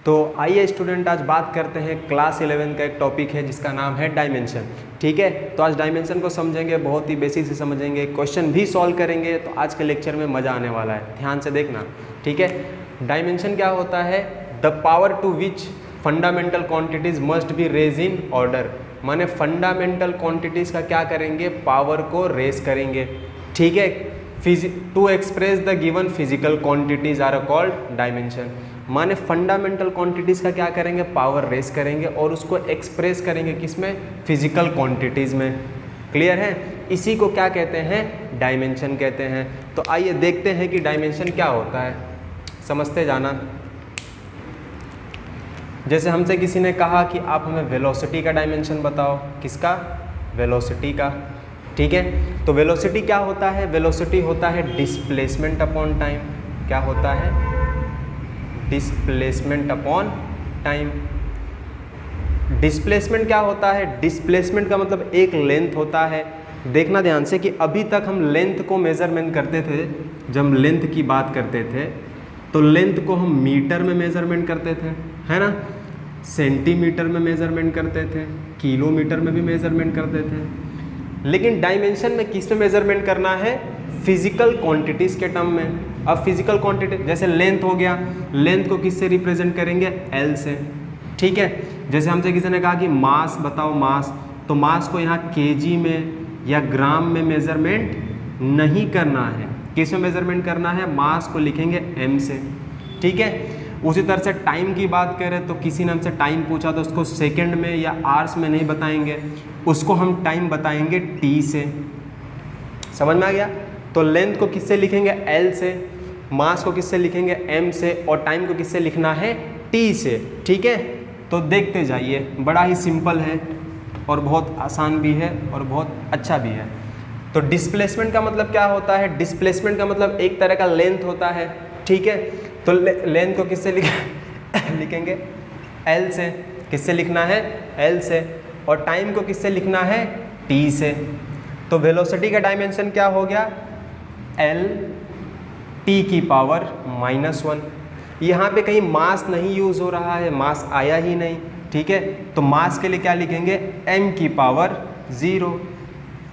तो आइए स्टूडेंट, आज बात करते हैं क्लास 11 का एक टॉपिक है जिसका नाम है डायमेंशन। ठीक है, तो आज डायमेंशन को समझेंगे, बहुत ही बेसिक से समझेंगे, क्वेश्चन भी सॉल्व करेंगे। तो आज के लेक्चर में मज़ा आने वाला है, ध्यान से देखना। ठीक है, डायमेंशन क्या होता है? The power to which fundamental quantities must be raise in order. माने फंडामेंटल क्वांटिटीज़ का क्या करेंगे? पावर को रेज करेंगे। ठीक है, to express the given physical quantities are called dimension. माने फंडामेंटल क्वांटिटीज़ का क्या करेंगे? पावर रेस करेंगे और उसको एक्सप्रेस करेंगे किसमें? फिजिकल क्वांटिटीज़ में। क्लियर है? इसी को क्या कहते हैं? डायमेंशन कहते हैं। तो आइए देखते हैं कि डायमेंशन क्या होता है, समझते जाना। जैसे हमसे किसी ने कहा कि आप हमें वेलोसिटी का डायमेंशन बताओ। किसका? वेलोसिटी का। ठीक है, तो वेलोसिटी क्या होता है? वेलोसिटी होता है डिस्प्लेसमेंट अपॉन टाइम। क्या होता है? Displacement upon time. डिस्प्लेसमेंट क्या होता है? डिस्प्लेसमेंट का मतलब एक लेंथ होता है। देखना ध्यान से कि अभी तक हम लेंथ को मेजरमेंट करते थे। जब हम लेंथ की बात करते थे तो लेंथ को हम मीटर में मेजरमेंट करते थे, है ना? सेंटीमीटर में मेजरमेंट करते थे, किलोमीटर में भी मेजरमेंट करते थे। लेकिन डायमेंशन में किस में मेजरमेंट करना है? फिजिकल क्वांटिटीज़ के टर्म में। अब फिजिकल क्वांटिटी जैसे लेंथ हो गया, लेंथ को किससे रिप्रेजेंट करेंगे? एल से। ठीक है, जैसे हमसे किसी ने कहा कि मास बताओ, मास, तो मास को यहाँ केजी में या ग्राम में मेजरमेंट नहीं करना है। किस में मेजरमेंट करना है? मास को लिखेंगे एम से। ठीक है, उसी तरह से टाइम की बात करें तो किसी ने हमसे टाइम पूछा तो उसको सेकंड में या आवर्स में नहीं बताएंगे, उसको हम टाइम बताएंगे टी से। समझ में आ गया? तो लेंथ को किससे लिखेंगे? एल से, मास को किससे लिखेंगे? एम से, और टाइम को किससे लिखना है? टी से। ठीक है, तो देखते जाइए, बड़ा ही सिंपल है और बहुत आसान भी है और बहुत अच्छा भी है। तो डिस्प्लेसमेंट का मतलब क्या होता है? डिस्प्लेसमेंट का मतलब एक तरह का लेंथ होता है। ठीक है, तो लेंथ को किससे लिखेंगे? एल से। किससे लिखना है? एल से। और टाइम को किससे लिखना है? टी से। तो वेलोसिटी का डायमेंशन क्या हो गया? एल टी की पावर -1। यहाँ पे कहीं मास नहीं यूज़ हो रहा है, मास आया ही नहीं। ठीक है, तो मास के लिए क्या लिखेंगे? m की पावर 0।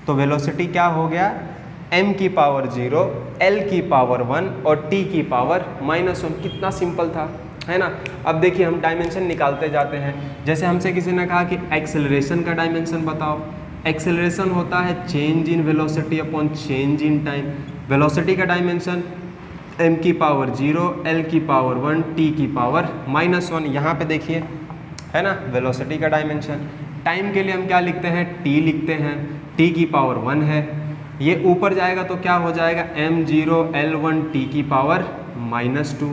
तो वेलोसिटी क्या हो गया? m की पावर 0, l की पावर 1 और t की पावर -1। कितना सिंपल था, है ना? अब देखिए हम डायमेंशन निकालते जाते हैं। जैसे हमसे किसी ने कहा कि एक्सेलरेशन का डायमेंशन बताओ। एक्सेलरेशन होता है change in velocity upon change in time. Velocity का डायमेंशन m की पावर 0, l की पावर 1, t की पावर -1। यहाँ पे देखिए, है ना, वेलोसिटी का डायमेंशन। टाइम के लिए हम क्या लिखते हैं? t लिखते हैं, t की पावर 1 है। ये ऊपर जाएगा तो क्या हो जाएगा? m0 l1 t की पावर -2।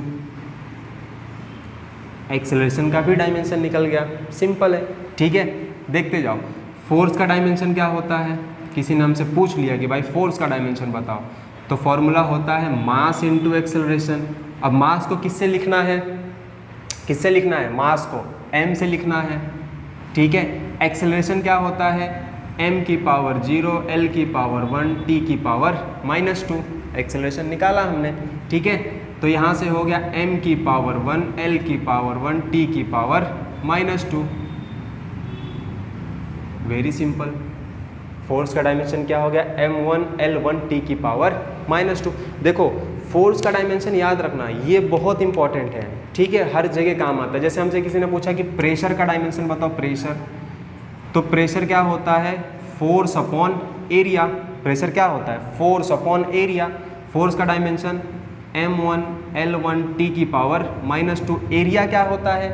एक्सेलरेशन का भी डायमेंशन निकल गया, सिंपल है। ठीक है, देखते जाओ। फोर्स का डायमेंशन क्या होता है? किसी ने हमसे पूछ लिया कि भाई फोर्स का डायमेंशन बताओ, तो फॉर्मूला होता है मास इंटू एक्सेलरेशन। अब मास को किससे लिखना है? किससे लिखना है? मास को m से लिखना है। ठीक है, एक्सेलरेशन क्या होता है? m की पावर 0, l की पावर 1, t की पावर -2। एक्सेलरेशन निकाला हमने। ठीक है, तो यहाँ से हो गया m की पावर 1, l की पावर 1, t की पावर -2। Very simple. फोर्स का डायमेंशन क्या हो गया? m1 l1 t की पावर -2। देखो, फोर्स का डायमेंशन याद रखना, ये बहुत इंपॉर्टेंट है। ठीक है, हर जगह काम आता है। जैसे हमसे किसी ने पूछा कि प्रेशर का डायमेंशन बताओ। प्रेशर, तो प्रेशर क्या होता है? Force upon area. प्रेशर क्या होता है? Force upon area. फोर्स का डायमेंशन m1 l1 t की पावर -2। एरिया क्या होता है?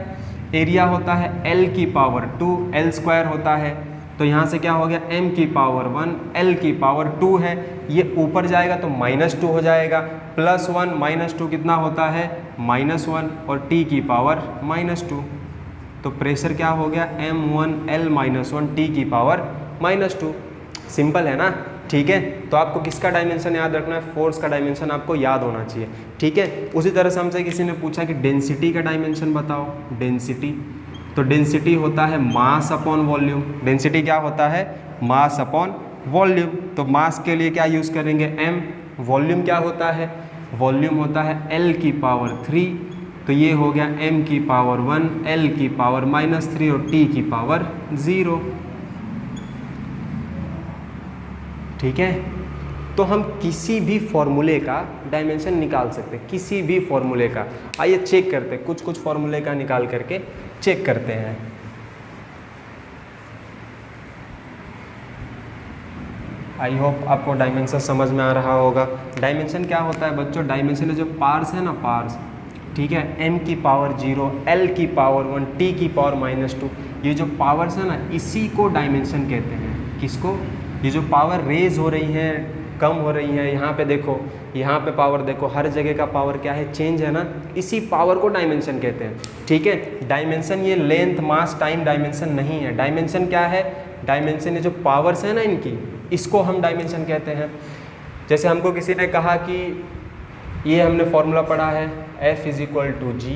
एरिया होता है l की पावर 2, l स्क्वायर होता है। तो यहाँ से क्या हो गया? m की पावर 1, l की पावर 2 है। ये ऊपर जाएगा तो -2 हो जाएगा। +1 -2 कितना होता है? -1, और t की पावर -2। तो प्रेशर क्या हो गया? m1 l -1 t की पावर -2। सिंपल है ना? ठीक है, तो आपको किसका डायमेंशन याद रखना है? फोर्स का डायमेंशन आपको याद होना चाहिए। ठीक है, उसी तरह से हमसे किसी ने पूछा कि डेंसिटी का डायमेंशन बताओ। डेंसिटी, तो डेंसिटी होता है मास अपॉन वॉल्यूम। डेंसिटी क्या होता है? Mass upon volume. तो मास के लिए क्या यूज़ करेंगे? m। वॉल्यूम क्या होता है? वॉल्यूम होता है l की पावर 3, तो ये हो गया m की पावर 1, l की पावर -3 और t की पावर 0। ठीक है, तो हम किसी भी फॉर्मूले का डायमेंशन निकाल सकते हैं, किसी भी फॉर्मूले का। आइए चेक करते हैं, कुछ कुछ फॉर्मूले का निकाल करके चेक करते हैं। आई होप आपको डायमेंशन समझ में आ रहा होगा। डायमेंशन क्या होता है बच्चों? डायमेंशन जो पार्स है ना, पार्स, ठीक है, m की पावर 0, l की पावर 1, t की पावर -2, ये जो पावर्स है ना, इसी को डायमेंशन कहते हैं। किसको? ये जो पावर रेज हो रही हैं, कम हो रही हैं, यहाँ पे देखो, यहाँ पे पावर देखो, हर जगह का पावर क्या है? चेंज है ना, इसी पावर को डायमेंशन कहते हैं। ठीक है, डायमेंशन ये लेंथ, मास, टाइम डायमेंशन नहीं है। डायमेंशन क्या है? डायमेंशन ये जो पावर्स है ना इनकी, इसको हम डायमेंशन कहते हैं। जैसे हमको किसी ने कहा कि ये हमने फॉर्मूला पढ़ा है F = G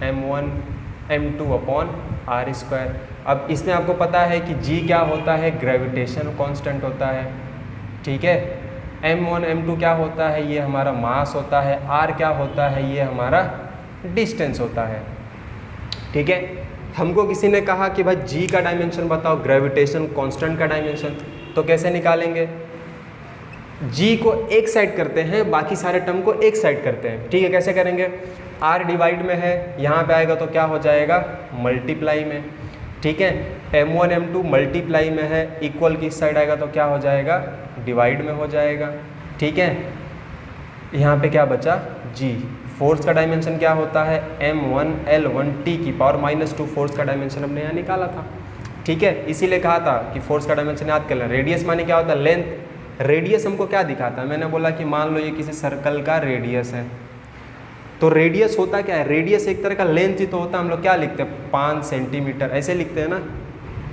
m1 m2/r²। अब इसमें आपको पता है कि G क्या होता है? ग्रेविटेशन कांस्टेंट होता है। ठीक है, m1 m2 क्या होता है? ये हमारा मास होता है। r क्या होता है? ये हमारा डिस्टेंस होता है। ठीक है, हमको किसी ने कहा कि भाई G का डायमेंशन बताओ, ग्रेविटेशन कांस्टेंट का डायमेंशन, तो कैसे निकालेंगे? G को एक साइड करते हैं, बाकी सारे टर्म को एक साइड करते हैं। ठीक है, कैसे करेंगे? R डिवाइड में है, यहाँ पे आएगा तो क्या हो जाएगा? मल्टीप्लाई में। ठीक है, m1 m2 मल्टीप्लाई में है, इक्वल की साइड आएगा तो क्या हो जाएगा? डिवाइड में हो जाएगा। ठीक है, यहाँ पे क्या बचा? G। फोर्स का डायमेंशन क्या होता है? m1 l1 t की पावर -2 फोर्स का डायमेंशन हमने यहाँ निकाला था। ठीक है, इसीलिए कहा था कि फोर्स का डायमेंशन याद कर लें। रेडियस माने क्या होता है? लेंथ। रेडियस हमको क्या दिखाता है? मैंने बोला कि मान लो ये किसी सर्कल का रेडियस है, तो रेडियस होता क्या है? रेडियस एक तरह का लेंथ ही तो होता है। हम लोग क्या लिखते हैं? 5 सेंटीमीटर ऐसे लिखते हैं ना।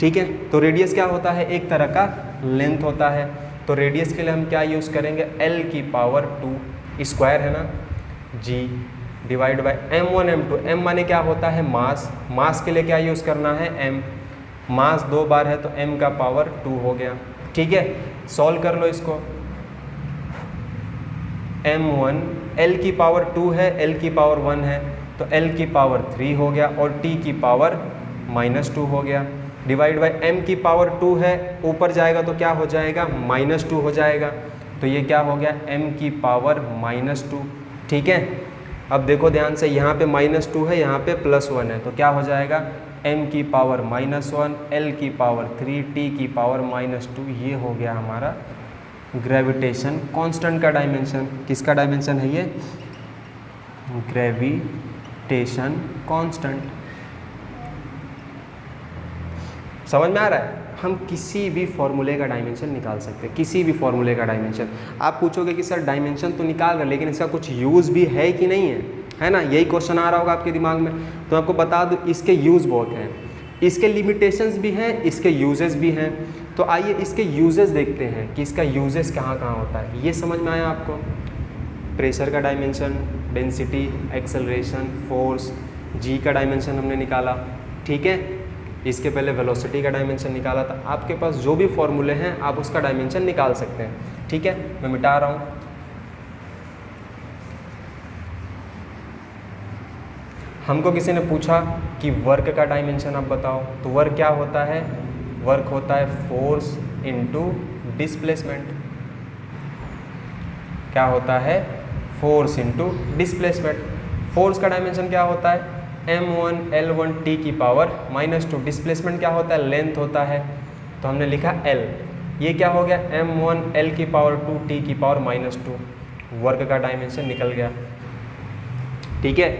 ठीक है, तो रेडियस क्या होता है? एक तरह का लेंथ होता है। तो रेडियस के लिए हम क्या यूज़ करेंगे? l की पावर 2 स्क्वायर है ना, G divide by m1 m2। m माने क्या होता है? मास। मास के लिए क्या यूज़ करना है? m। मास 2 बार है तो m का पावर 2 हो गया। ठीक है, सॉल्व कर लो इसको। m1 l की पावर 2 है, l की पावर 1 है, तो l की पावर 3 हो गया और t की पावर -2 हो गया। डिवाइड बाई m की पावर 2 है, ऊपर जाएगा तो क्या हो जाएगा? -2 हो जाएगा। तो ये क्या हो गया? m की पावर -2। ठीक है, अब देखो ध्यान से, यहाँ पे -2 है, यहाँ पे +1 है, तो क्या हो जाएगा? m की पावर -1, l की पावर 3, t की पावर -2। ये हो गया हमारा ग्रेविटेशन कांस्टेंट का डायमेंशन। किसका डायमेंशन है ये? Gravitation constant. समझ में आ रहा है? हम किसी भी फॉर्मूले का डायमेंशन निकाल सकते हैं, किसी भी फॉर्मूले का डायमेंशन। आप पूछोगे कि सर डायमेंशन तो निकाल रहे, लेकिन इसका कुछ यूज़ भी है कि नहीं है ना? यही क्वेश्चन आ रहा होगा आपके दिमाग में। तो आपको बता दूं, इसके यूज़ बहुत हैं, इसके लिमिटेशंस भी हैं, इसके यूजेस भी हैं। तो आइए इसके यूजेस देखते हैं कि इसका यूजेस कहाँ कहाँ होता है। ये समझ में आया आपको? प्रेशर का dimension, density, acceleration, force, G का डायमेंशन हमने निकाला। ठीक है, इसके पहले वेलोसिटी का डायमेंशन निकाला था। आपके पास जो भी फॉर्मूले हैं आप उसका डायमेंशन निकाल सकते हैं। ठीक है, मैं मिटा रहा हूँ। हमको किसी ने पूछा कि वर्क का डायमेंशन आप बताओ, तो वर्क क्या होता है? वर्क होता है फोर्स इनटू डिस्प्लेसमेंट। क्या होता है? Force into displacement. फोर्स का डायमेंशन क्या होता है? m1 l1 t की पावर -2। डिस्प्लेसमेंट क्या होता है? लेंथ होता है, तो हमने लिखा l। ये क्या हो गया? m1 l की पावर 2 t की पावर -2। वर्क का डायमेंशन निकल गया। ठीक है,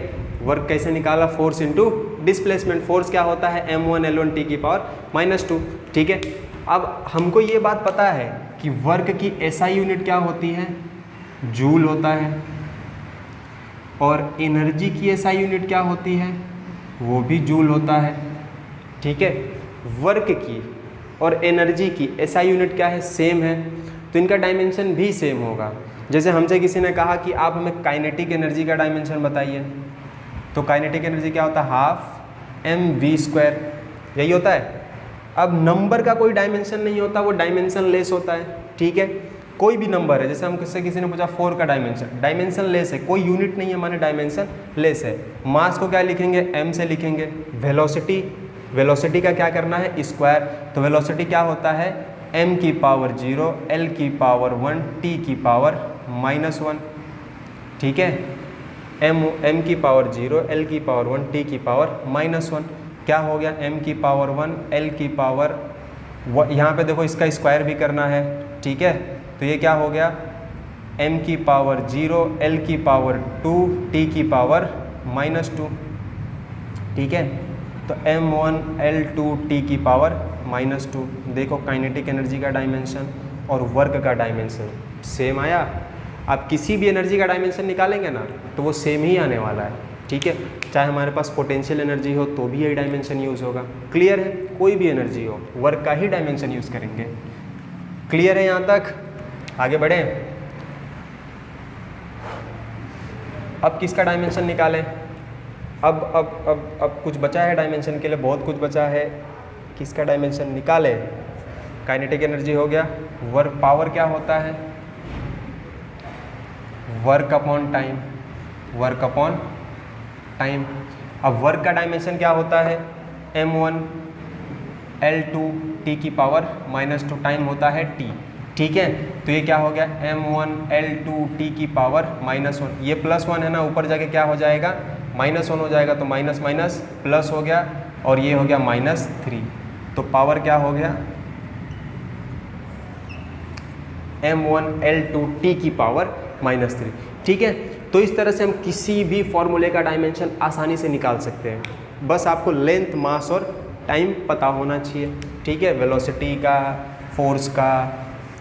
वर्क कैसे निकाला? Force into displacement. फोर्स क्या होता है? m1 l1 t की पावर -2। ठीक है, अब हमको ये बात पता है कि वर्क की SI यूनिट क्या होती है? जूल होता है। और एनर्जी की SI यूनिट क्या होती है? वो भी जूल होता है। ठीक है, वर्क की और एनर्जी की SI यूनिट क्या है? सेम है, तो इनका डायमेंशन भी सेम होगा। जैसे हमसे किसी ने कहा कि आप हमें काइनेटिक एनर्जी का डायमेंशन बताइए, तो काइनेटिक एनर्जी क्या होता है? ½ mv²। यही होता है। अब नंबर का कोई डायमेंशन नहीं होता, वो डायमेंशन लेस होता है। ठीक है, कोई भी नंबर है, जैसे हम किसी ने पूछा 4 का डायमेंशन लेस है, कोई यूनिट नहीं है माने डायमेंशन लेस है। मास को क्या लिखेंगे, m से लिखेंगे। वेलोसिटी का क्या करना है, स्क्वायर, तो वेलोसिटी क्या होता है m की पावर 0 l की पावर 1 t की पावर -1, ठीक है। m की पावर 0 l की पावर 1 t की पावर -1 क्या हो गया, m की पावर 1 l की पावर, यहाँ पे देखो इसका स्क्वायर भी करना है, ठीक है। तो ये क्या हो गया, m की पावर 0 l की पावर 2 t की पावर -2, ठीक है। तो m1 l2 t की पावर -2। देखो काइनेटिक एनर्जी का डायमेंशन और वर्क का डायमेंशन सेम आया। आप किसी भी एनर्जी का डायमेंशन निकालेंगे ना तो वो सेम ही आने वाला है, ठीक है। चाहे हमारे पास पोटेंशियल एनर्जी हो तो भी यही डायमेंशन यूज़ होगा। क्लियर है, कोई भी एनर्जी हो वर्क का ही डायमेंशन यूज़ करेंगे। क्लियर है यहाँ तक, आगे बढ़े। अब किसका डायमेंशन निकालें, अब कुछ बचा है डायमेंशन के लिए, बहुत कुछ बचा है। किसका डायमेंशन निकाले, काइनेटिक एनर्जी हो गया। वर्क पावर क्या होता है, work upon time, work upon time. अब वर्क का डायमेंशन क्या होता है, m1 l2 t की पावर -2, टाइम होता है t, ठीक है। तो ये क्या हो गया, m1 l2 t की पावर -1, ये +1 है ना, ऊपर जाके क्या हो जाएगा -1 हो जाएगा, तो माइनस माइनस प्लस हो गया और ये हो गया -3। तो पावर क्या हो गया, m1 l2 t की पावर -3, ठीक है। तो इस तरह से हम किसी भी फॉर्मूले का डायमेंशन आसानी से निकाल सकते हैं। बस आपको लेंथ, मास और टाइम पता होना चाहिए, ठीक है। वेलोसिटी का, फोर्स का,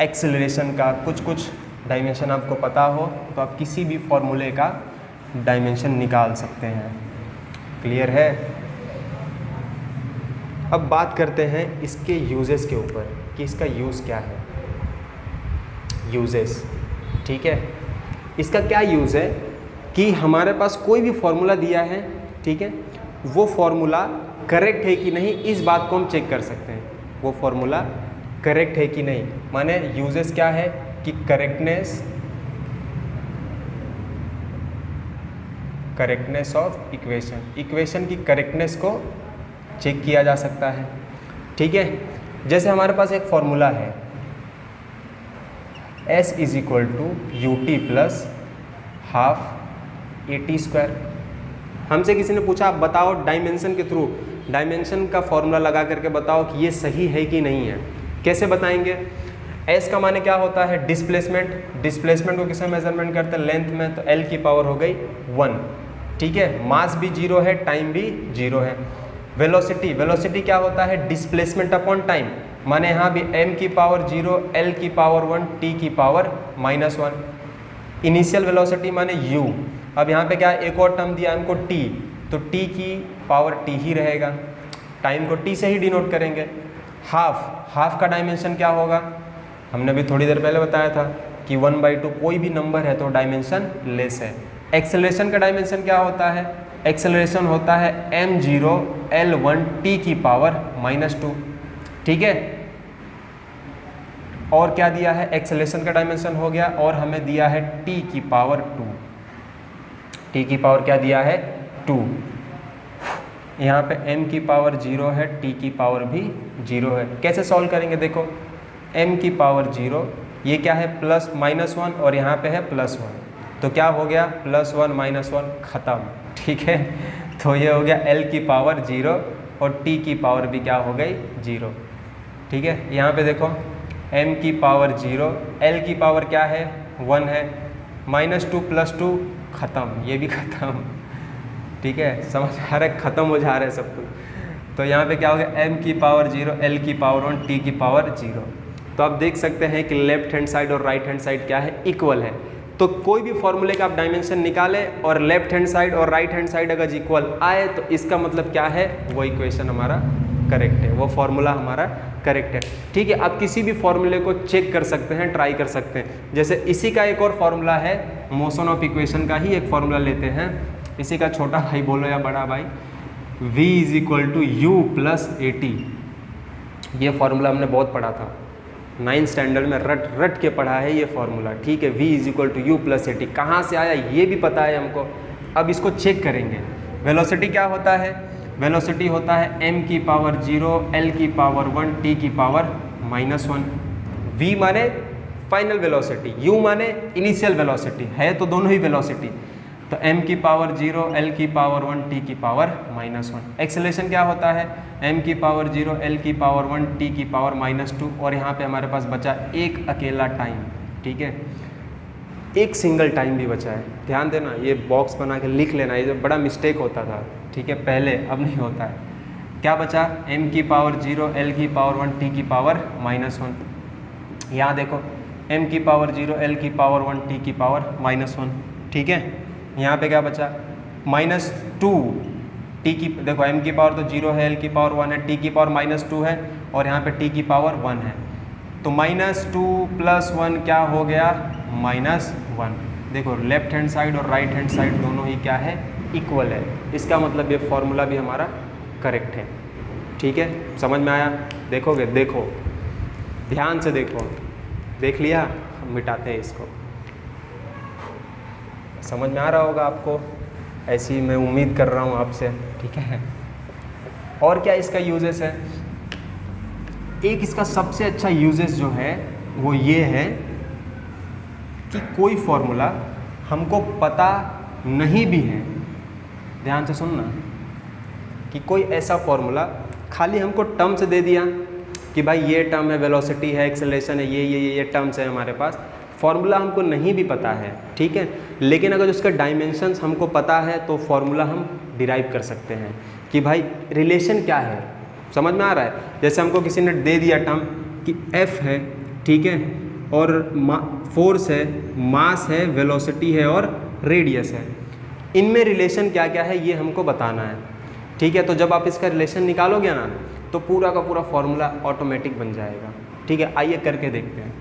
एक्सेलरेशन का, कुछ डायमेंशन आपको पता हो तो आप किसी भी फॉर्मूले का डायमेंशन निकाल सकते हैं। क्लियर है। अब बात करते हैं इसके यूजेस के ऊपर कि इसका यूज़ क्या है। यूजेस, ठीक है। इसका क्या यूज़ है कि हमारे पास कोई भी फॉर्मूला दिया है, ठीक है, वो फॉर्मूला करेक्ट है कि नहीं, इस बात को हम चेक कर सकते हैं, वो फॉर्मूला करेक्ट है कि नहीं। माने यूजेस क्या है कि करेक्टनेस ऑफ इक्वेशन की करेक्टनेस को चेक किया जा सकता है, ठीक है। जैसे हमारे पास एक फॉर्मूला है S = ut + ½ at²। हमसे किसी ने पूछा आप बताओ डायमेंशन के थ्रू, डायमेंशन का फॉर्मूला लगा करके बताओ कि ये सही है कि नहीं है। कैसे बताएंगे, S का माने क्या होता है, डिस्प्लेसमेंट को किसमें मेजरमेंट करते हैं, लेंथ में, तो L की पावर हो गई 1, ठीक है। मास भी 0 है, टाइम भी 0 है। वेलोसिटी क्या होता है, डिस्प्लेसमेंट अपॉन टाइम, माने यहाँ भी m की पावर 0 l की पावर 1 t की पावर -1। इनिशियल वेलोसिटी माने u। अब यहाँ पे क्या है, एक और टर्म दिया हमको t, तो t की पावर t ही रहेगा, टाइम को t से ही डिनोट करेंगे। हाफ का डायमेंशन क्या होगा, हमने भी थोड़ी देर पहले बताया था कि 1/2, कोई भी नंबर है तो डायमेंशन लेस है। एक्सेलरेशन का डायमेंशन क्या होता है, एक्सेलरेशन होता है m0 l1 t की पावर -2, ठीक है। और क्या दिया है, एक्सेलरेशन का डायमेंशन हो गया, और हमें दिया है t की पावर 2, t की पावर क्या दिया है 2। यहाँ पे m की पावर 0 है, t की पावर भी 0 है। कैसे सॉल्व करेंगे, देखो m की पावर 0, ये क्या है +-1 और यहाँ पे है +1, तो क्या हो गया +1 -1 ख़त्म, ठीक है। तो ये हो गया l की पावर 0 और t की पावर भी क्या हो गई 0, ठीक है। यहाँ पे देखो m की पावर 0, l की पावर क्या है 1 है, -2 + 2 ख़त्म, ये भी ख़त्म, ठीक है। समझ आ रहा है, ख़त्म हो जा रहा है सब कुछ। तो यहाँ पे क्या हो गया, m की पावर 0, l की पावर 1, t की पावर 0। तो आप देख सकते हैं कि लेफ्ट हैंड साइड और राइट हैंड साइड क्या है, इक्वल है। तो कोई भी फॉर्मूले का आप डायमेंशन निकालें और लेफ्ट हैंड साइड और राइट हैंड साइड अगर इक्वल आए तो इसका मतलब क्या है, वो इक्वेशन हमारा करेक्ट है, वो फॉर्मूला हमारा करेक्ट है, ठीक है। आप किसी भी फॉर्मूले को चेक कर सकते हैं, ट्राई कर सकते हैं। जैसे इसी का एक और फॉर्मूला है, मोशन ऑफ इक्वेशन का ही एक फॉर्मूला लेते हैं, इसी का छोटा भाई बोलो या बड़ा भाई, v = u + at। ये फॉर्मूला हमने बहुत पढ़ा था, 9th स्टैंडर्ड में रट रट के पढ़ा है ये फॉर्मूला, ठीक है। v is equal to U plus A T, कहाँ से आया ये भी पता है हमको। अब इसको चेक करेंगे। वेलोसिटी क्या होता है? वेलोसिटी होता है m की पावर 0, l की पावर 1, t की पावर -1। v माने फाइनल वेलोसिटी, u माने इनिशियल वेलोसिटी, है तो दोनों ही वेलोसिटी। तो m की पावर 0, l की पावर 1, t की पावर -1। एक्सेलरेशन क्या होता है? m की पावर 0, l की पावर 1, t की पावर -2। और यहाँ पे हमारे पास बचा एक अकेला टाइम, ठीक है, एक सिंगल टाइम भी बचा है। ध्यान देना, ये बॉक्स बना के लिख लेना, ये बड़ा मिस्टेक होता था, ठीक है, पहले, अब नहीं होता है। क्या बचा? m की पावर 0, l की पावर 1, t की पावर -1। यहाँ देखो m की पावर 0, l की पावर 1, t की पावर -1, ठीक है। यहाँ पे क्या बचा? -2 t की, देखो m की पावर तो 0 है, l की पावर 1 है, t की पावर -2 है और यहाँ पे t की पावर 1 है। तो -2 + 1 क्या हो गया? -1। देखो लेफ्ट हैंड साइड और राइट हैंड साइड दोनों ही क्या है? इक्वल है। इसका मतलब ये फॉर्मूला भी हमारा करेक्ट है, ठीक है। समझ में आया? देखोगे, देखो ध्यान से देखो, देख लिया? हम मिटाते हैं इसको। समझ में आ रहा होगा आपको, ऐसी मैं उम्मीद कर रहा हूँ आपसे, ठीक है। और क्या इसका यूजेस है? एक इसका सबसे अच्छा यूजेस जो है वो ये है कि कोई फॉर्मूला हमको पता नहीं भी है, ध्यान से सुनना, कि कोई ऐसा फॉर्मूला खाली हमको टर्म्स दे दिया कि भाई ये टर्म है, वेलोसिटी है, एक्सेलरेशन है, ये टर्म्स है हमारे पास, फॉर्मूला हमको नहीं भी पता है, ठीक है, लेकिन अगर उसका डायमेंशंस हमको पता है तो फॉर्मूला हम डिराइव कर सकते हैं कि भाई रिलेशन क्या है। समझ में आ रहा है? जैसे हमको किसी ने दे दिया टर्म कि F है, ठीक है, और फोर्स है, मास है, वेलोसिटी है और रेडियस है, इनमें रिलेशन क्या क्या है ये हमको बताना है, ठीक है। तो जब आप इसका रिलेशन निकालोगे ना तो पूरा का पूरा फॉर्मूला ऑटोमेटिक बन जाएगा, ठीक है। आइए करके देखते हैं।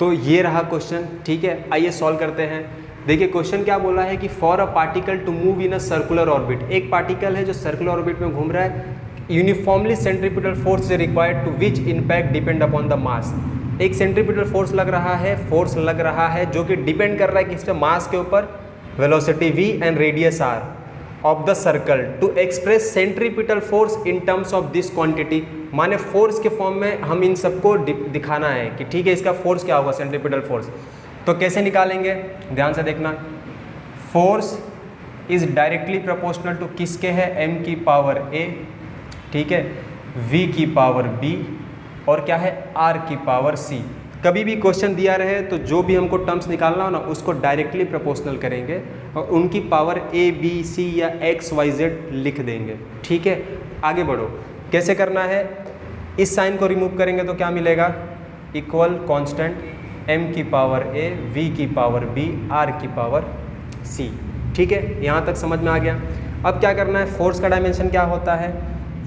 तो ये रहा क्वेश्चन, ठीक है, आइए सॉल्व करते हैं। देखिए क्वेश्चन क्या बोला है कि for a particle to move in a circular orbit, एक पार्टिकल है जो सर्कुलर ऑर्बिट में घूम रहा है, uniformly centripetal force is required to which impact depend upon the mass. एक सेंट्रीपिटल फोर्स लग रहा है, जो कि डिपेंड कर रहा है किस पे? मास के ऊपर, velocity v and radius r of the circle to express centripetal force in terms of this quantity. माने फोर्स के फॉर्म में हम इन सबको दिखाना है कि ठीक है इसका फोर्स क्या होगा, सेंट्रीपिटल फोर्स। तो कैसे निकालेंगे? ध्यान से देखना। Force is directly proportional to किसके है? m की पावर a, ठीक है, v की पावर b और क्या है? r की पावर c। कभी भी क्वेश्चन दिया रहे तो जो भी हमको टर्म्स निकालना हो ना उसको डायरेक्टली प्रोपोर्शनल करेंगे और उनकी पावर a b c या x y z लिख देंगे, ठीक है। आगे बढ़ो, कैसे करना है? इस साइन को रिमूव करेंगे तो क्या मिलेगा? इक्वल कांस्टेंट m की पावर a, v की पावर b, r की पावर c, ठीक है। यहाँ तक समझ में आ गया। अब क्या करना है? फोर्स का डायमेंशन क्या होता है?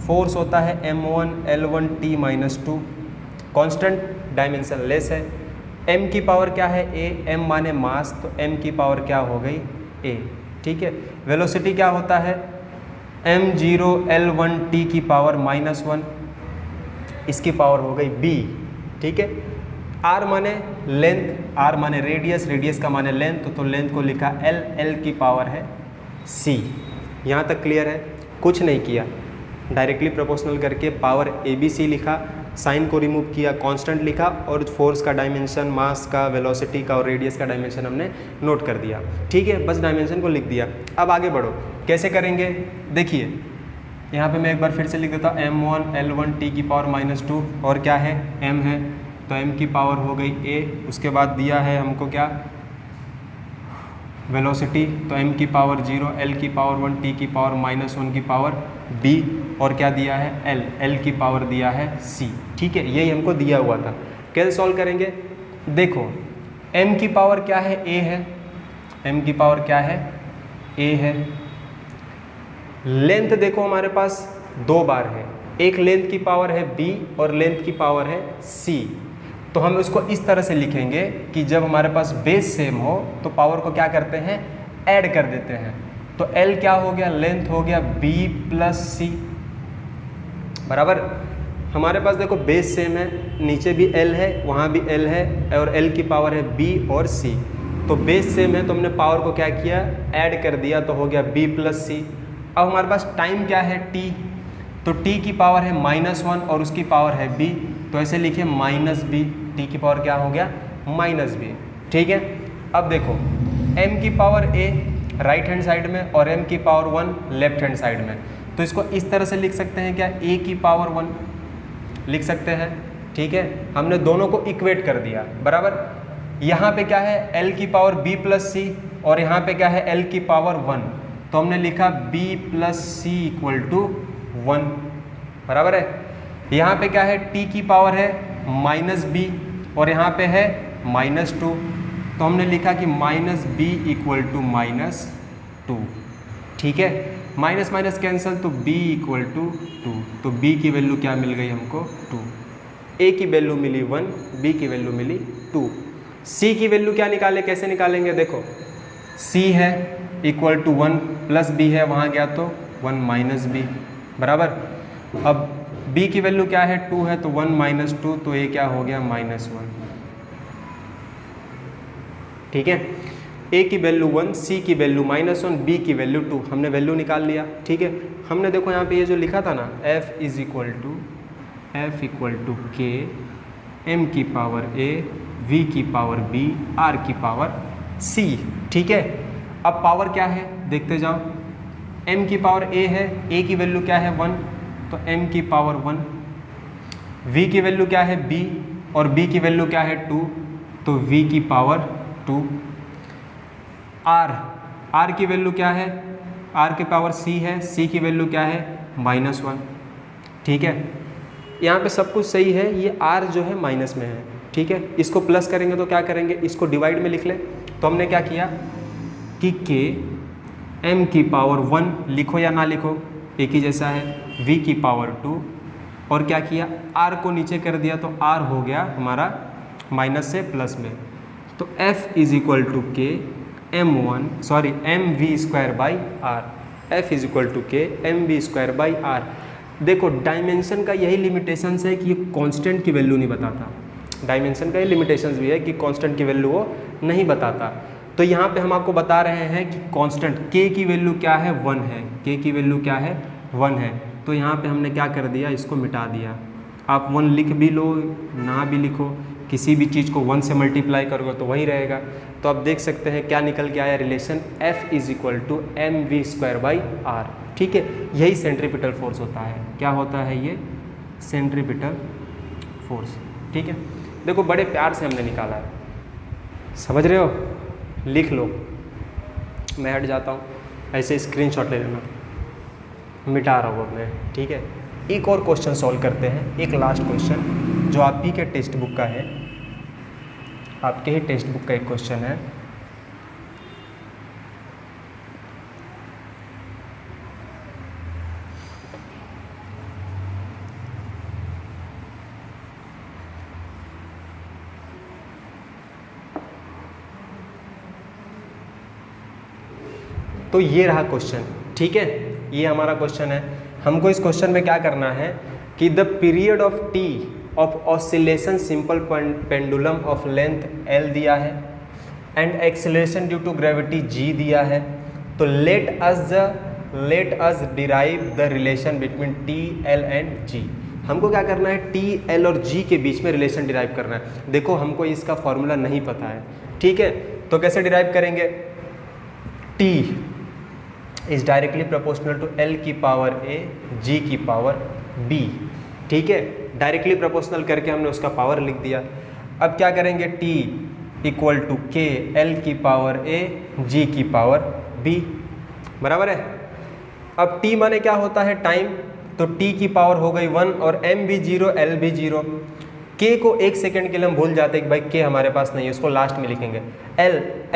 फोर्स होता है m1 L1 T -2, constant dimension less है। m की पावर क्या है? a, m माने मास, तो m की पावर क्या हो गई? a, ठीक है। वेलोसिटी क्या होता है? m0 L1 T की पावर -1, इसकी पावर हो गई b, ठीक है। r माने लेंथ, r माने रेडियस, रेडियस का माने लेंथ, तो लेंथ को लिखा l, l की पावर है c। यहाँ तक क्लियर है? कुछ नहीं किया, डायरेक्टली प्रोपोर्शनल करके पावर ए बी सी लिखा, साइन को रिमूव किया, कांस्टेंट लिखा और फोर्स का डायमेंशन, मास का, वेलोसिटी का और रेडियस का डायमेंशन हमने नोट कर दिया, ठीक है। बस डायमेंशन को लिख दिया। अब आगे बढ़ो, कैसे करेंगे? देखिए यहाँ पे मैं एक बार फिर से लिख देता हूँ, m1 L1 T की पावर -2 और क्या है? m है, तो m की पावर हो गई a। उसके बाद दिया है हमको क्या? वेलोसिटी, तो m की पावर 0, l की पावर 1, t की पावर -1 की पावर b और क्या दिया है? l, l की पावर दिया है c, ठीक है। यही हमको दिया हुआ था। कैसे सॉल्व करेंगे? देखो m की पावर क्या है? a है, m की पावर क्या है? a है। लेंथ देखो हमारे पास दो बार है, एक लेंथ की पावर है b और लेंथ की पावर है c। तो हम इसको इस तरह से लिखेंगे कि जब हमारे पास बेस सेम हो तो पावर को क्या करते हैं? ऐड कर देते हैं। तो L क्या हो गया? लेंथ हो गया b + c बराबर हमारे पास देखो बेस सेम है, नीचे भी l है, वहाँ भी l है, और l की पावर है b और c। तो बेस सेम है तो हमने पावर को क्या किया, ऐड कर दिया, तो हो गया b प्लस सी। अब हमारे पास टाइम क्या है t, तो t की पावर है -1 और उसकी पावर है b, तो ऐसे लिखे -b, t की पावर क्या हो गया -b। ठीक है, अब देखो m की power a right hand side में और m की पावर 1 लेफ्ट हैंड साइड में, तो इसको इस तरह से लिख सकते हैं क्या, a की पावर 1 लिख सकते हैं। ठीक है, हमने दोनों को इक्वेट कर दिया बराबर। यहाँ पे क्या है l की पावर b प्लस सी और यहाँ पे क्या है l की पावर 1, तो हमने लिखा b plus C equal to 1 बराबर है। यहाँ पे क्या है t की पावर है -b और यहाँ पे है -2, तो हमने लिखा कि -b इक्वल टू -2। ठीक है, माइनस माइनस कैंसिल, तो b इक्वल टू 2, तो b की वैल्यू क्या मिल गई हमको 2, a की वैल्यू मिली 1, b की वैल्यू मिली 2। c की वैल्यू क्या निकाले, कैसे निकालेंगे, देखो c है इक्वल टू 1 प्लस b है, वहाँ गया तो 1 माइनस b बराबर। अब b की वैल्यू क्या है 2 है, तो 1 माइनस 2, तो a क्या हो गया -1। ठीक है, a की वैल्यू 1, c की वैल्यू -1, b की वैल्यू 2, हमने वैल्यू निकाल लिया। ठीक है, हमने देखो यहाँ पे ये जो लिखा था ना f equal to k m की पावर a v की पावर b r की पावर c। ठीक है, अब पावर क्या है देखते जाओ, m की पावर a है, a की वैल्यू क्या है 1, तो m की पावर 1, v की वैल्यू क्या है b और b की वैल्यू क्या है 2, तो v की पावर 2। r की वैल्यू क्या है, r की पावर c है, c की वैल्यू क्या है -1। ठीक है, यहाँ पे सब कुछ सही है, ये r जो है माइनस में है। ठीक है, इसको प्लस करेंगे तो क्या करेंगे, इसको डिवाइड में लिख लें। तो हमने क्या किया कि k m की पावर 1 लिखो या ना लिखो एक ही जैसा है, v की पावर 2, और क्या किया r को नीचे कर दिया, तो r हो गया हमारा माइनस से प्लस में। तो f is equal to K M V square by R, f is equal to K M V square by R. देखो डायमेंशन का यही लिमिटेशंस है कि ये कांस्टेंट की वैल्यू नहीं बताता, डायमेंशन का ये लिमिटेशंस भी है कि कांस्टेंट की वैल्यू वो नहीं बताता। तो यहाँ पे हम आपको बता रहे हैं कि कांस्टेंट k की वैल्यू क्या है 1 है, k की वैल्यू क्या है 1 है, तो यहाँ पे हमने क्या कर दिया, इसको मिटा दिया। आप 1 लिख भी लो ना भी लिखो, किसी भी चीज़ को 1 से मल्टीप्लाई करोगे तो वही रहेगा। तो आप देख सकते हैं क्या निकल के आया relation, f is equal to M V square by R. ठीक है, यही सेंट्रीपिटल फोर्स होता है। क्या होता है ये सेंट्रीपिटल फोर्स। ठीक है, देखो बड़े प्यार से हमने निकाला है, समझ रहे हो, लिख लो। मैं हट जाता हूँ, ऐसे स्क्रीनशॉट ले लेना, मिटा रहा हूँ मैं। ठीक है, एक और क्वेश्चन सॉल्व करते हैं, एक लास्ट क्वेश्चन जो आप ही के टेक्स्ट बुक का है, आपके ही टेक्स्ट बुक का एक क्वेश्चन है। तो ये रहा क्वेश्चन। ठीक है, ये हमारा क्वेश्चन है। हमको इस क्वेश्चन में क्या करना है कि the period of T of oscillation simple pendulum of length L दिया है and acceleration due to gravity G दिया है। तो let us derive the relation between T, L and G। हमको क्या करना है, T, L और G के बीच में रिलेशन डिराइव करना है। देखो हमको इसका फॉर्मूला नहीं पता है। ठीक है, तो कैसे डिराइव करेंगे, T is directly proportional to L की पावर A, G की पावर B। ठीक है, डायरेक्टली प्रोपोर्शनल करके हमने उसका पावर लिख दिया। अब क्या करेंगे, T equal to K L की पावर A, G की पावर B बराबर है। अब T माने क्या होता है टाइम, तो T की पावर हो गई 1 और M भी 0 L भी 0। K को 1 सेकेंड के लिए हम भूल जाते हैं कि भाई K हमारे पास नहीं है, उसको लास्ट में लिखेंगे।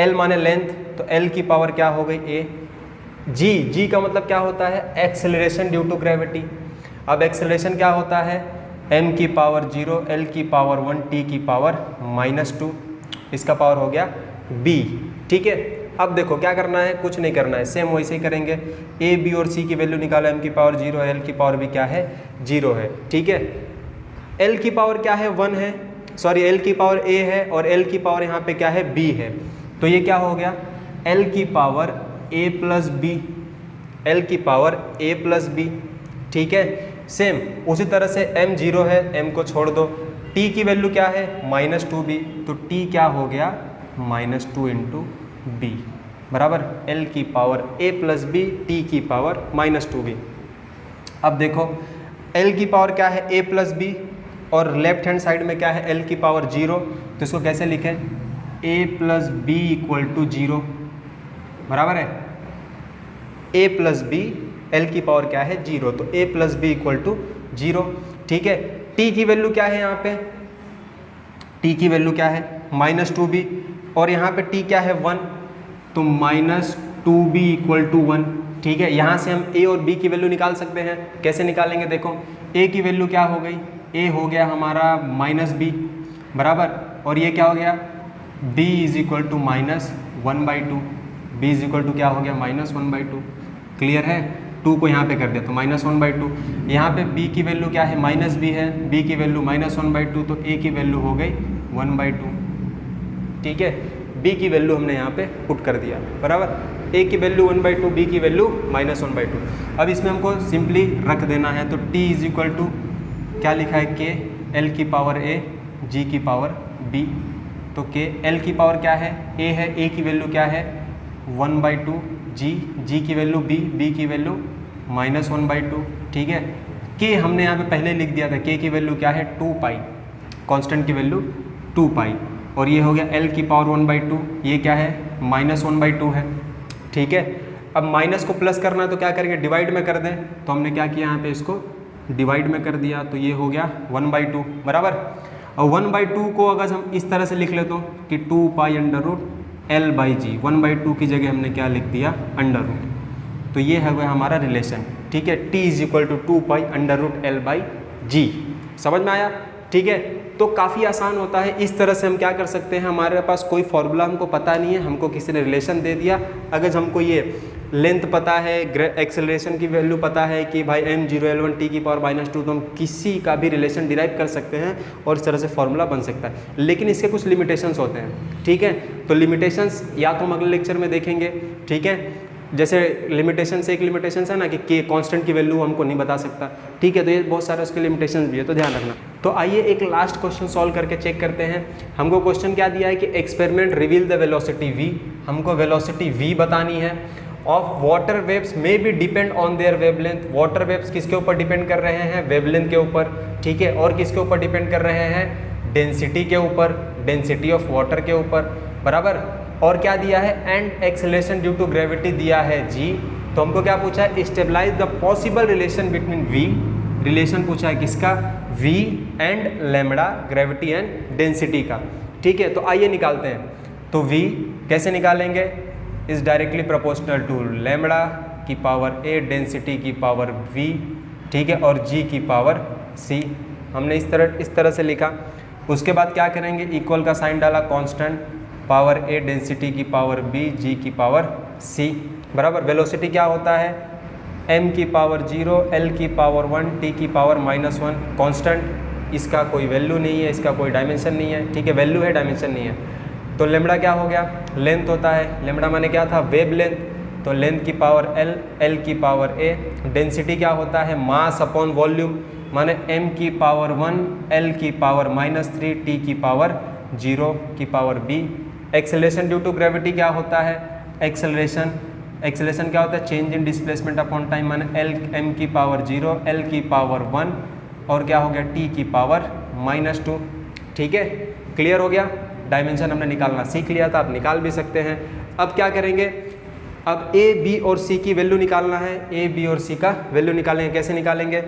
L माने लेंथ, तो L की पावर क्या हो गई A। G का मतलब क्या होता है, एक्सेलरेशन ड्यू टू ग्रेविटी। अब एक्सेलरेशन क्या होता है, m की पावर 0, L की पावर 1, T की पावर -2, इसका पावर हो गया B। ठीक है, अब देखो क्या करना है, कुछ नहीं करना है, सेम वैसे ही करेंगे। A, B और C की वैल्यू निकालो, m की पावर 0 है, L की पावर भी क्या है 0 है। ठीक है, एल की पावर क्या है 1 है, सॉरी एल की पावर ए है और एल की पावर यहाँ पे क्या है बी है, तो ये क्या हो गया एल की पावर ए प्लस बी, एल की पावर ए प्लस बी। ठीक है, सेम उसी तरह से m 0 है, m को छोड़ दो, t की वैल्यू क्या है -2b, तो t क्या हो गया -2 इंटू बी बराबर l की power a plus B T की पावर -2b। अब देखो l की पावर क्या है a प्लस बी और लेफ्ट हैंड साइड में क्या है l की पावर 0, तो इसको कैसे लिखें a plus B equal to 0 बराबर है a प्लस बी l की पावर क्या है 0, तो a plus B equal to 0। ठीक है, t की वैल्यू क्या है यहाँ पे, t की वैल्यू क्या है -2b और यहाँ पे t क्या है 1, तो -2b इक्वल टू 1। ठीक है, यहाँ से हम a और b की वैल्यू निकाल सकते हैं, कैसे निकालेंगे देखो a की वैल्यू क्या हो गई, a हो गया हमारा -b बराबर और ये क्या हो गया b is equal to -1/2, b is equal to क्या हो गया -1/2। क्लियर है, 2 को यहाँ पे कर दिया तो -1/2, यहाँ पे b की वैल्यू क्या है -b है, b की वैल्यू -1/2, तो a की वैल्यू हो गई 1/2। ठीक है, b की वैल्यू हमने यहाँ पे पुट कर दिया बराबर, a की वैल्यू 1/2, b की वैल्यू -1/2। अब इसमें हमको सिंपली रख देना है, तो t इज इक्वल टू क्या लिखा है k l की पावर a g की पावर b, तो k l की पावर क्या है a है, a की वैल्यू क्या है 1/2, g की वैल्यू b की वैल्यू -1/2। ठीक है, k हमने यहाँ पे पहले लिख दिया था, k की वैल्यू क्या है 2 पाई, कांस्टेंट की वैल्यू 2 पाई और ये हो गया l की पावर 1/2, ये क्या है -1/2 है। ठीक है, अब माइनस को प्लस करना है तो क्या करेंगे डिवाइड में कर दें, तो हमने क्या किया यहाँ पे इसको डिवाइड में कर दिया, तो ये हो गया 1/2 बराबर। और 1/2 को अगर हम इस तरह से लिख लेते हो कि 2 पाई अंडर रूट L/G, 1/2 की जगह हमने क्या लिख दिया अंडर रूट, तो ये है वह हमारा रिलेशन। ठीक है, t is equal to 2 pi under root L/G, समझ में आया। ठीक है, तो काफ़ी आसान होता है, इस तरह से हम क्या कर सकते हैं, हमारे पास कोई फॉर्मूला हमको पता नहीं है, हमको किसी ने रिलेशन दे दिया, अगर हमको ये लेंथ पता है, एक्सेलरेशन की वैल्यू पता है कि भाई m0 L1 t की पावर -2, तो हम किसी का भी रिलेशन डिराइव कर सकते हैं और इस तरह से फॉर्मूला बन सकता है, लेकिन इसके कुछ लिमिटेशंस होते हैं। ठीक है, तो लिमिटेशंस या तो हम अगले लेक्चर में देखेंगे। ठीक है, जैसे लिमिटेशन से एक लिमिटेशन है ना कि कांस्टेंट की वैल्यू हमको नहीं बता सकता। ठीक है, तो ये बहुत सारे उसके लिमिटेशंस भी है, तो ध्यान रखना। तो आइए एक लास्ट क्वेश्चन सॉल्व करके चेक करते हैं। हमको क्वेश्चन क्या दिया है कि experiment reveal the velocity v, हमको वेलोसिटी v बतानी है ऑफ वाटर वेव्स में भी depend on their wavelength. Water waves किसके ऊपर डिपेंड कर रहे हैं, वेवलेंथ के ऊपर। ठीक है, और किसके ऊपर डिपेंड कर रहे हैं, डेंसिटी के ऊपर, डेंसिटी ऑफ वाटर के ऊपर बराबर। और क्या दिया है, and acceleration due to gravity दिया है g। तो हमको क्या पूछा है, stabilize the possible relation between v, relation पूछा है किसका, v and lambda, gravity and density का। ठीक है, तो आइए निकालते हैं। तो v कैसे निकालेंगे, is directly proportional to lambda की पावर a डेंसिटी की पावर v। ठीक है, और g की पावर c, हमने इस तरह से लिखा। उसके बाद क्या करेंगे, इक्वल का साइन डाला, कांस्टेंट पावर a डेंसिटी की पावर b g की पावर c बराबर। वेलोसिटी क्या होता है, m की पावर 0 l की पावर 1 t की पावर -1, कांस्टेंट, इसका कोई वैल्यू नहीं है, इसका कोई डायमेंशन नहीं है। ठीक है, वैल्यू है डायमेंशन नहीं है। तो लेम्बडा क्या हो गया, लेंथ होता है, लेम्बडा माने क्या था, वेव लेंथ, तो लेंथ की पावर l, l की पावर a। डेंसिटी क्या होता है, मास अपॉन वॉल्यूम, माने m की पावर 1 l की पावर -3 t की पावर 0 की power b। Acceleration due to gravity क्या होता है, एक्सेलरेशन क्या होता है, change in displacement upon time, माने l m की पावर 0 l की पावर 1 और क्या हो गया t की पावर -2। ठीक है, क्लियर हो गया। डायमेंशन हमने निकालना सीख लिया था, आप निकाल भी सकते हैं। अब क्या करेंगे, अब a b और c की वैल्यू निकालना है, a b और c का वैल्यू निकालेंगे। कैसे निकालेंगे,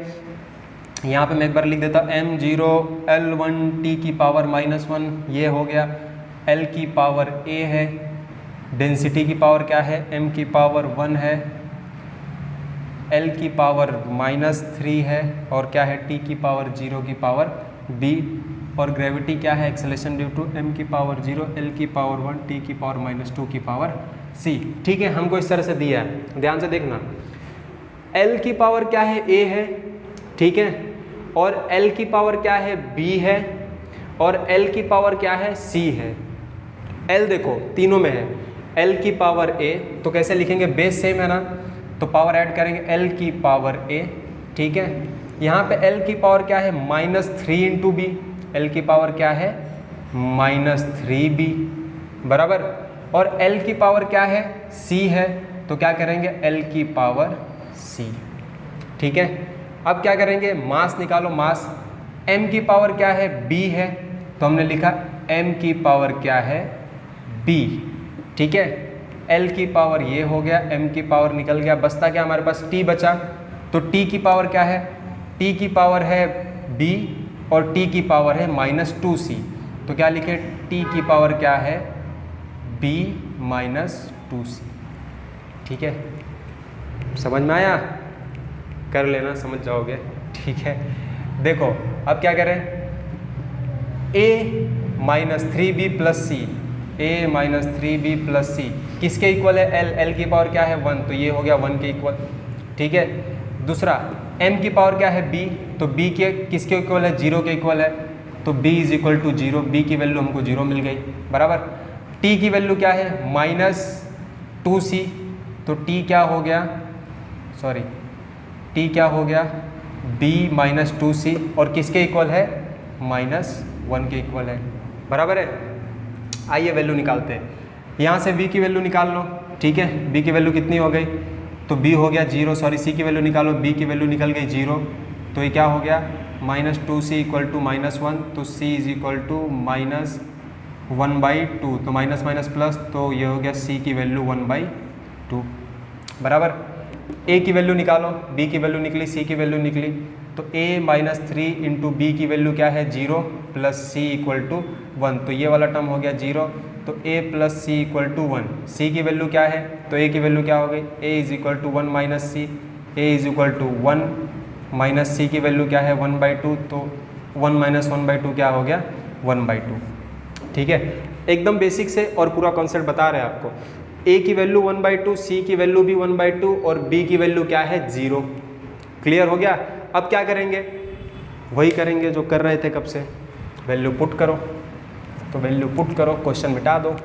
यहाँ पे मैं एक बार लिख देता हूँ, m0 L1 t की पावर -1, ये हो गया, l की पावर a है, डेंसिटी की पावर क्या है, m की पावर 1 है, l की पावर -3 है और क्या है, t की पावर 0 की पावर b। और ग्रेविटी क्या है, एक्सेलरेशन ड्यू टू m की पावर 0 l की पावर 1 t की पावर -2 की पावर c। ठीक है, हमको इस तरह से दिया है, ध्यान से देखना। l की पावर क्या है, a है, ठीक है, और L की पावर क्या है, B है, और L की पावर क्या है, C है। L देखो तीनों में है, L की पावर A, तो कैसे लिखेंगे, बेस सेम है ना, तो पावर ऐड करेंगे L की पावर A, ठीक है। यहाँ पे L की पावर क्या है, -3 इंटू B, L की पावर क्या है, -3B, बराबर, और L की पावर क्या है, C है, तो क्या करेंगे L की पावर C, ठीक है। अब क्या करेंगे, मास निकालो, मास, M की पावर क्या है, B है, तो हमने लिखा M की पावर क्या है, B, ठीक है। L की पावर ये हो गया, M की पावर निकल गया, बचता क्या हमारे पास, T बचा, तो T की पावर क्या है, T की पावर है B और T की पावर है -2C, तो क्या लिखे, T की पावर क्या है, B -2C, ठीक है। समझ में आया, कर लेना, समझ जाओगे, ठीक है। देखो अब क्या करें, A -3B + C, A -3B + C किसके इक्वल है, L की पावर क्या है 1, तो ये हो गया 1 के इक्वल, ठीक है। दूसरा M की पावर क्या है B, तो B के किसके इक्वल है, 0 के इक्वल है, तो B = 0, B की वैल्यू हमको 0 मिल गई, बराबर। T की वैल्यू क्या है, -2C, तो T क्या हो गया, सॉरी T क्या हो गया, B -2C, और किसके इक्वल है, -1 के इक्वल है, बराबर है। आइए वैल्यू निकालते हैं, यहाँ से B की वैल्यू निकाल लो, ठीक है। B की वैल्यू कितनी हो गई, तो B हो गया 0, सॉरी C की वैल्यू निकालो, B की वैल्यू निकल गई 0, तो ये क्या हो गया, -2C = -1, तो C = -1/2, तो माइनस माइनस प्लस, तो ये हो गया C की वैल्यू 1/2, बराबर। A की वैल्यू निकालो, B की वैल्यू निकली, C की वैल्यू निकली, तो A -3 इंटू B की वैल्यू क्या है, 0 + C = 1, तो ये वाला टर्म हो गया 0, तो A + C = 1, C की वैल्यू क्या है, तो A की वैल्यू क्या हो गई, A = 1 - C, A = 1 - C की वैल्यू क्या है 1/2, तो 1 - 1/2 क्या हो गया, 1/2, ठीक है। एकदम बेसिक से और पूरा कॉन्सेप्ट बता रहे हैं आपको। A की वैल्यू 1/2, C की वैल्यू भी 1/2 और B की वैल्यू क्या है, 0, क्लियर हो गया। अब क्या करेंगे, वही करेंगे जो कर रहे थे कब से, वैल्यू पुट करो, तो वैल्यू पुट करो, क्वेश्चन मिटा दो,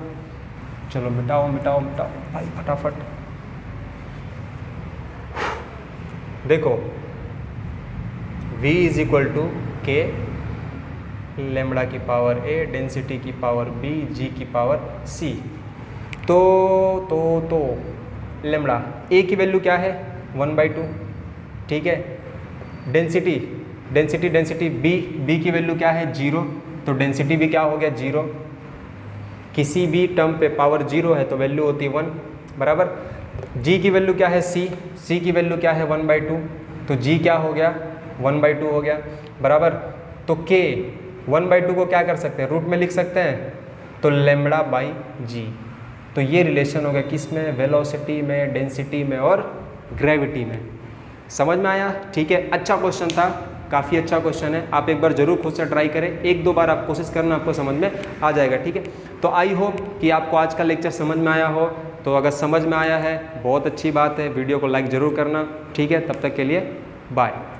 चलो मिटाओ मिटाओ मिटाओ भाई फटाफट। देखो V = K, लैम्बडा की पावर A, डेंसिटी की पावर B, G की पावर C, तो लैम्बडा A की वैल्यू क्या है 1/2, ठीक है। डेंसिटी B की वैल्यू क्या है 0, तो डेंसिटी भी क्या हो गया 0, किसी भी टर्म पे पावर 0 है तो वैल्यू होती 1, बराबर। G की वैल्यू क्या है C की वैल्यू क्या है 1/2, तो G क्या हो गया 1/2 हो गया, बराबर। तो K 1/2 को क्या कर सकते हैं, रूट में लिख सकते हैं, तो λ/g, तो ये रिलेशन हो गया किस में, वेलोसिटी में, डेंसिटी में और ग्रेविटी में। समझ में आया, ठीक है। अच्छा क्वेश्चन था, काफ़ी अच्छा क्वेश्चन है, आप एक बार जरूर खुद से ट्राई करें, 1-2 बार आप कोशिश करना, आपको समझ में आ जाएगा, ठीक है। तो आई होप कि आपको आज का लेक्चर समझ में आया हो, तो अगर समझ में आया है बहुत अच्छी बात है, वीडियो को लाइक ज़रूर करना, ठीक है। तब तक के लिए बाय।